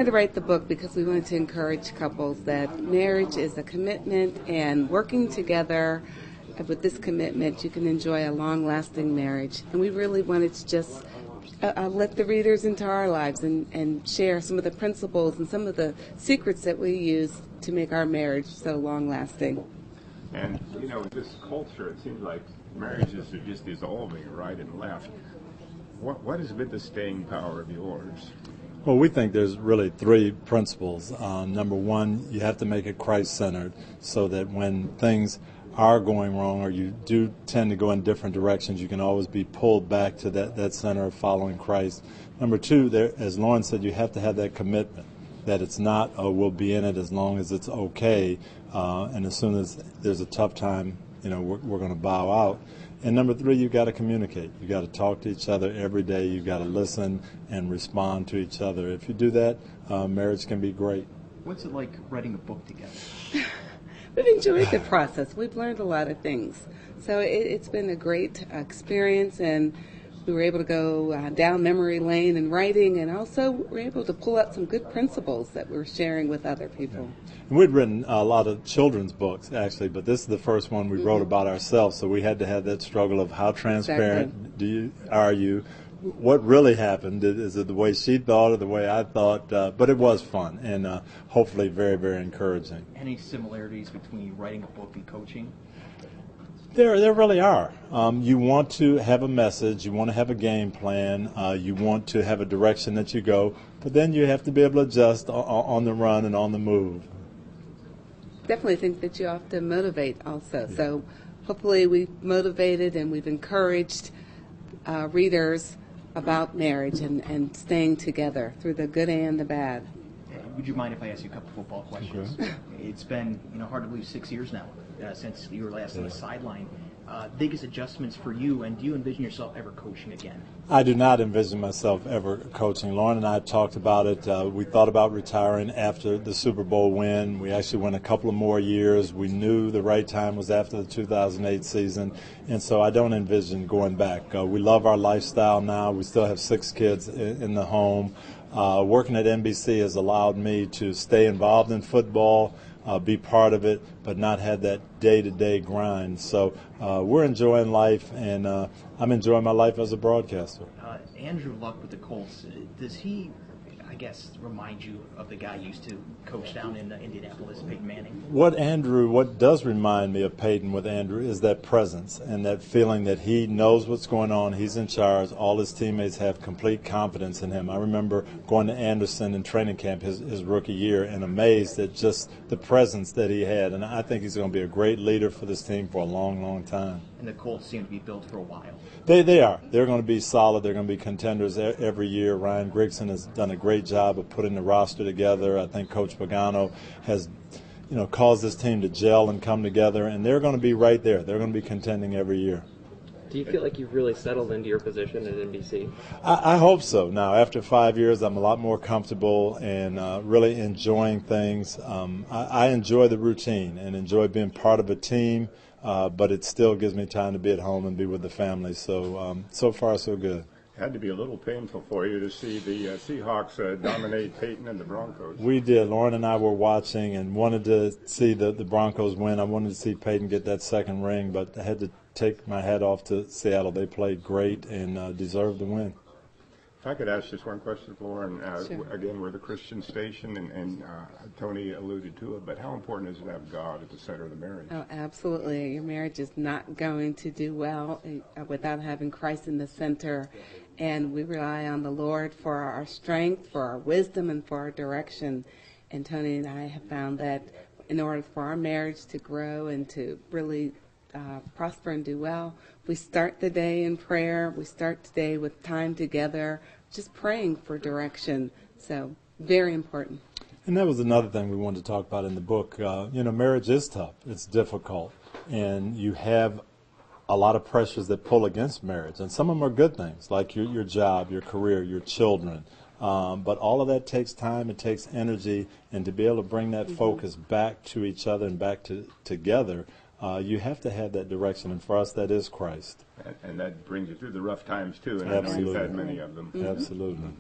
I tried to write the book because we wanted to encourage couples that marriage is a commitment, and working together with this commitment, you can enjoy a long-lasting marriage. And we really wanted to just let the readers into our lives and share some of the principles and some of the secrets that we use to make our marriage so long-lasting. And, you know, in this culture, it seems like marriages are just dissolving right and left. What has been the staying power of yours? Well, we think there's really three principles. Number one, you have to make it Christ-centered so that when things are going wrong or you do tend to go in different directions, you can always be pulled back to that center of following Christ. Number two, there, as Lauren said, you have to have that commitment that it's not, oh, we'll be in it as long as it's okay, and as soon as there's a tough time, you know, we're going to bow out. And number three, you've got to communicate. You've got to talk to each other every day. You've got to listen and respond to each other. If you do that, marriage can be great. What's it like writing a book together? We've enjoyed the process. We've learned a lot of things. So it's been a great experience, and we were able to go down memory lane in writing, and also we were able to pull out some good principles that we're sharing with other people. Yeah. And we'd written a lot of children's books, actually, but this is the first one we wrote about ourselves, so we had to have that struggle of how transparent are you? What really happened? Is it the way she thought or the way I thought? But it was fun and hopefully very, very encouraging. Any similarities between writing a book and coaching? There really are. You want to have a message. You want to have a game plan. You want to have a direction that you go. But then you have to be able to adjust on the run and on the move. Definitely think that you have to motivate also. Yeah. So hopefully we've motivated and we've encouraged readers about marriage and staying together through the good and the bad. Would you mind if I ask you a couple football questions? Sure. It's been hard to believe 6 years now since you were last on the sideline. Biggest adjustments for you, and do you envision yourself ever coaching again? I do not envision myself ever coaching. Lauren and I talked about it. We thought about retiring after the Super Bowl win. We actually went a couple of more years. We knew the right time was after the 2008 season, and so I don't envision going back. We love our lifestyle now. We still have 6 kids in the home. Working at NBC has allowed me to stay involved in football, be part of it, but not have that day-to-day grind. So we're enjoying life, and I'm enjoying my life as a broadcaster. Andrew Luck with the Colts, does he, I guess, remind you of the guy you used to coach down in Indianapolis, Peyton Manning? What does remind me of Peyton with Andrew is that presence and that feeling that he knows what's going on, he's in charge, all his teammates have complete confidence in him. I remember going to Anderson in training camp his rookie year and amazed at just the presence that he had, and I think he's going to be a great leader for this team for a long, long time. And the Colts seem to be built for a while. They are. They're going to be solid. They're going to be contenders every year. Ryan Grigson has done a great job of putting the roster together. I think Coach Pagano has, caused this team to gel and come together, and they're going to be right there. They're going to be contending every year. Do you feel like you've really settled into your position at NBC? I hope so. Now, after 5 years, I'm a lot more comfortable and really enjoying things. I enjoy the routine and enjoy being part of a team. But it still gives me time to be at home and be with the family. So, so far, so good. Had to be a little painful for you to see the Seahawks dominate Peyton and the Broncos. We did. Lauren and I were watching and wanted to see the Broncos win. I wanted to see Peyton get that second ring, but I had to take my hat off to Seattle. They played great and deserved the win. If I could ask just one question, Lauren. Sure. Again, we're the Christian station, and Tony alluded to it, but how important is it to have God at the center of the marriage? Oh, absolutely. Your marriage is not going to do well without having Christ in the center, and we rely on the Lord for our strength, for our wisdom, and for our direction. And Tony and I have found that in order for our marriage to grow and to really prosper and do well, we start the day in prayer. We start the day with time together, just praying for direction. So very important. And that was another thing we wanted to talk about in the book. Marriage is tough. It's difficult. And you have a lot of pressures that pull against marriage. And some of them are good things, like your job, your career, your children. But all of that takes time, it takes energy, and to be able to bring that focus back to each other and back together, you have to have that direction, and for us, that is Christ. And that brings you through the rough times, too, and Absolutely. I know you've had many of them. Absolutely.